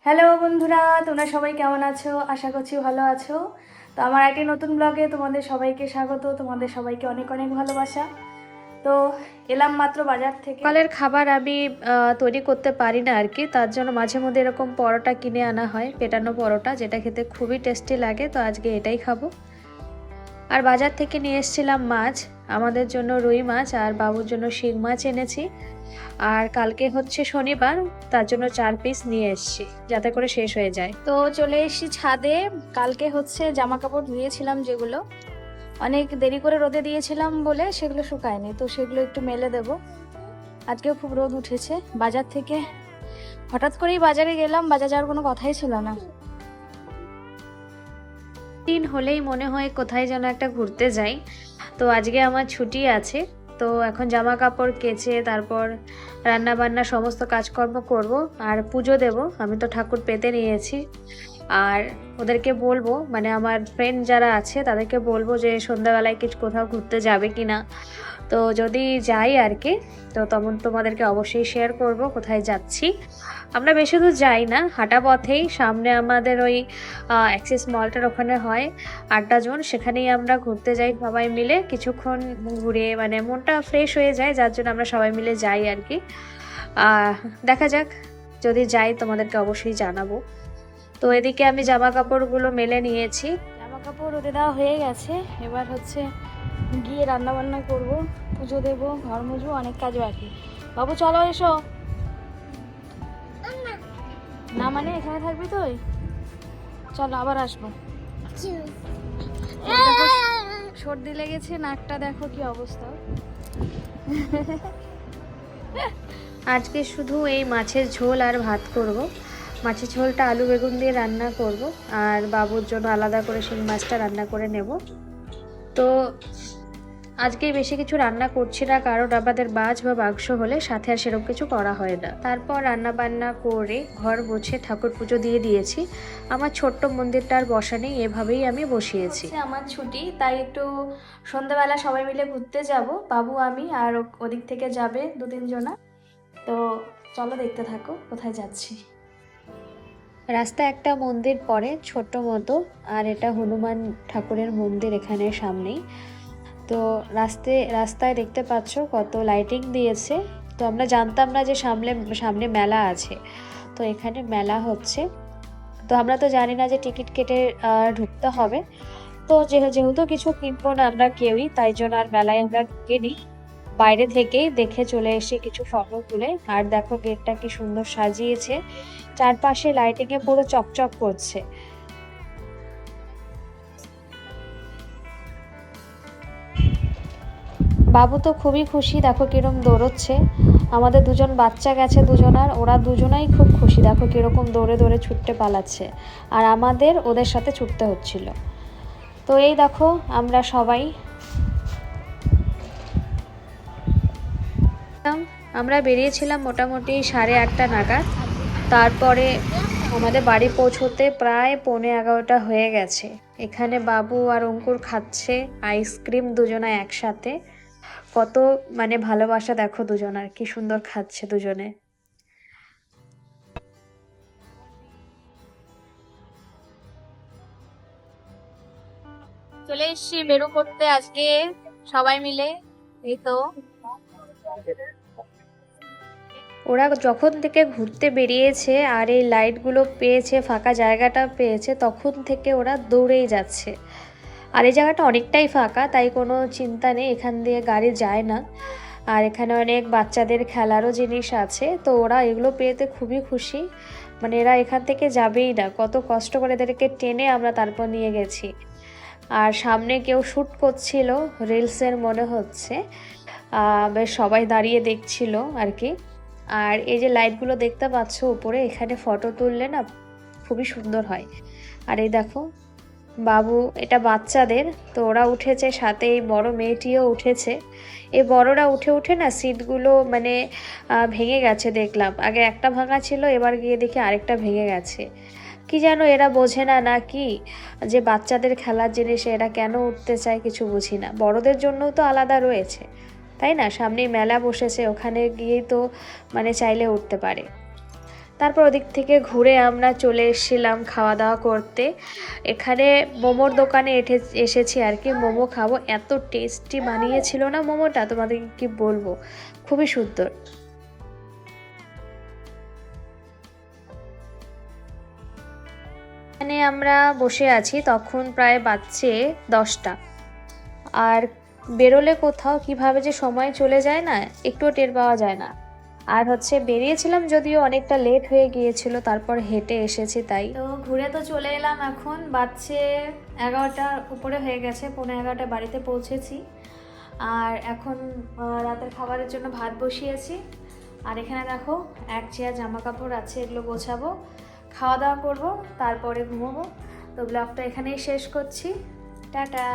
Hello বন্ধুরা, তোমরা সবাই কেমন আছো? আশা করছি ভালো আছো। তো আমার একটি নতুন ব্লগে তোমাদের সবাইকে স্বাগত, তোমাদের সবাইকে অনেক অনেক ভালোবাসা। তো এলাম মাত্র বাজার থেকে। সকালের খাবার আমি তৈরি করতে পারি না আর কি, তার জন্য মাঝে মধ্যে এরকম পরোটা কিনে আনা হয়, পেটানো পরোটা, যেটা খেতে খুবই টেস্টি লাগে। তো আজকে এটাই খাবো। আর বাজার থেকে নিয়ে এসেছিলাম মাছ, আমাদের জন্য রুই মাছ আর বাবুর জন্য শিং মাছ এনেছি। আর কালকে হচ্ছে শনিবার, তার জন্য 4 পিস নিয়ে এসেছি যাতে করে শেষ হয়ে যায়। তো চলে এসেছি ছাদে। কালকে হচ্ছে জামা কাপড় ধুয়েছিলাম, যেগুলো অনেক দেরি করে রোদে দিয়েছিলাম বলে সেগুলো শুকায়নি, তো সেগুলো একটু মেলে দেব। আজকেও খুব রোদ উঠেছে। বাজার থেকে হঠাৎ করেই বাজারে গেলাম, বাজার যাওয়ার কোনো কথাই ছিল না। দিন হলেই মনে হয় কোথায় যেন একটা ঘুরতে যাই। তো আজকে আমার ছুটি আছে, তো এখন জামা কাপড় কেচে তারপর রান্না বান্না সমস্ত কাজকর্ম করব আর পুজো দেব। আমি তো ঠাকুর পেতে নিয়েছি, আর ওদেরকে বলবো, মানে আমার ফ্রেন্ড যারা আছে তাদেরকে বলবো যে সন্ধ্যাবেলায় কিছু কোথাও ঘুরতে যাবে কি না। তো যদি যাই আর কি, তো তখন তোমাদেরকে অবশ্যই শেয়ার করব কোথায় যাচ্ছি। আমরা বেশি দূর যাই না, হাঁটা পথেই সামনে আমাদের ওই অ্যাক্সিস মলটার ওখানে হয় আড্ডা জোন, সেখানেই আমরা ঘুরতে যাই সবাই মিলে। কিছুক্ষণ ঘুরে মানে মনটা ফ্রেশ হয়ে যায়, যার জন্য আমরা সবাই মিলে যাই আর কি। দেখা যাক, যদি যাই তোমাদেরকে অবশ্যই জানাবো। তো এদিকে আমি জামা কাপড়গুলো মেলে নিয়েছি, জামা কাপড় রোদে দেওয়া হয়ে গেছে। এবার হচ্ছে গিয়ে রান্না বান্না করব, পুজো দেব, ঘর মুছবো, অনেক কাজ বাকি। বাবু চলো এসো। না মানে এখানে থাকবি তুই? চলো আবার আসবো। সর্দি লেগেছে, নাকটা দেখো কি অবস্থা। আজকে শুধু এই মাছের ঝোল আর ভাত করব। মাছের ঝোলটা আলু বেগুন দিয়ে রান্না করব, আর বাবুর জন্য আলাদা করে শিং মাছটা রান্না করে নেব। তো আজকে বেশি কিছু রান্না করছি না, কারণ আমাদের মাছ বা মাংস হলে সাথে আর সেরকম কিছু করা হয় না। তারপর রান্না বান্না করে ঘর মুছে ঠাকুর পুজো দিয়ে দিয়েছি। আমার ছোট্ট মন্দিরটার বসা নেই, এভাবেই আমি বসিয়েছি। আমার ছুটি, তাই একটু সন্ধ্যাবেলা সবাই মিলে ঘুরতে যাব, বাবু আমি আর ওদিক থেকে যাবে 2-3 জনা। তো চলো দেখতে থাকো কোথায় যাচ্ছি। রাস্তায় একটা মন্দির পড়ে ছোট্ট মতো, আর এটা হনুমান ঠাকুরের মন্দির এখানে সামনেই। তো রাস্তায় দেখতে পাচ্ছ কত লাইটিং দিয়েছে। তো আমরা জানতাম না যে সামনে মেলা আছে, তো এখানে মেলা হচ্ছে। তো আমরা তো জানি না যে টিকিট কেটে ঢুকতে হবে। তো যেহেতু কিছু কিনবো না আমরা কেউই, তাই জন্য আর মেলায় আমরা ঢুকিনি, বাইরে থেকেই দেখে চলে এসে কিছু ফটো তুলে। আর দেখো গেটটা কি সুন্দর সাজিয়েছে, চারপাশে লাইটিংয়ে পুরো চকচক করছে। বাবু তো খুবই খুশি, দেখো কিরকম দৌড়চ্ছে। আমাদের দুজন বাচ্চা গেছে দুজনার, ওরা দুজনাই খুব খুশি, দেখো কিরকম দৌড়ে দৌড়ে ছুটতে পালাচ্ছে, আর আমাদের ওদের সাথে ছুটতে হচ্ছিল। তো এই দেখো আমরা সবাই আমরা বেরিয়েছিলাম মোটামুটি 8:30 নাগাদ। তারপরে আমাদের বাড়ি পৌঁছতে প্রায় 11:15 হয়ে গেছে। এখানে বাবু আর অঙ্কুর খাচ্ছে আইসক্রিম দুজনা একসাথে। কত মানে ভালোবাসা দেখো, দুজনার কি সুন্দর খাচ্ছে দুজনে। চলে এসছি বেরো করতে আজকে সবাই মিলে। এই তো ওরা যখন থেকে ঘুরতে বেরিয়েছে আর এই লাইটগুলো পেয়েছে, ফাঁকা জায়গাটা পেয়েছে, তখন থেকে ওরা দৌড়েই যাচ্ছে। আর এই জায়গাটা অনেকটাই ফাঁকা, তাই কোনো চিন্তা নেই, এখান দিয়ে গাড়ি যায় না। আর এখানে অনেক বাচ্চাদের খেলারও জিনিস আছে, তো ওরা এগুলো পেয়েতে খুবই খুশি। মানে এরা এখান থেকে যাবেই না, কত কষ্ট করে এদেরকে টেনে আমরা তারপর নিয়ে গেছি। আর সামনে কেউ শ্যুট করছিল রিলসের মনে হচ্ছে, বেশ সবাই দাঁড়িয়ে দেখছিল আর কি। আর এই যে লাইটগুলো দেখতে পাচ্ছ উপরে, এখানে ফটো তুললে না খুবই সুন্দর হয়। আর এই দেখো বাবু, এটা বাচ্চাদের, তো ওরা উঠেছে, সাথে এই বড় মেয়েটিও উঠেছে। এই বড়রা উঠে উঠে না সিটগুলো মানে ভেঙে গেছে দেখলাম। আগে একটা ভাঙা ছিল, এবার গিয়ে দেখি আরেকটা ভেঙে গেছে। কি যেন এরা বোঝে না নাকি যে বাচ্চাদের খেলার জিনিসে এরা কেন উঠতে চায় কিছু বুঝি না। বড়দের জন্যও তো আলাদা রয়েছে, তাই না? সামনেই মেলা বসেছে, ওখানে গিয়েই তো মানে চাইলে উঠতে পারে। তারপর ওদিক থেকে ঘুরে আমরা চলে এসেছিলাম খাওয়া দাওয়া করতে। এখানে মোমোর দোকানে এসেছি আর কি, মোমো খাবো। এত টেস্টি বানিয়েছিল না মোমোটা, তোমাদেরকে কি বলবো, খুবই সুন্দর। এখানে আমরা বসে আছি, তখন প্রায় বাজছে 10টা। আর বেরোলে কোথাও কিভাবে যে সময় চলে যায় না, একটুও টের পাওয়া যায় না। আর বেরিয়েছিলাম যদিও অনেকটা লেট হয়ে গিয়েছিল, তারপর হেঁটে এসেছি। তাই তো ঘুরে তো চলে এলাম। এখন বাজছে 11টার উপরে হয়ে গেছে, 11:15 বাড়িতে পৌঁছেছি। আর এখন রাতের খাবারের জন্য ভাত বসিয়েছি। আর এখানে দেখো এক চেয়ার জামা কাপড় আছে, এগুলো গোছাবো, খাওয়া দাওয়া করবো, তারপরে ঘুমোবো। তো ব্লগটা এখানেই শেষ করছি, টাটা।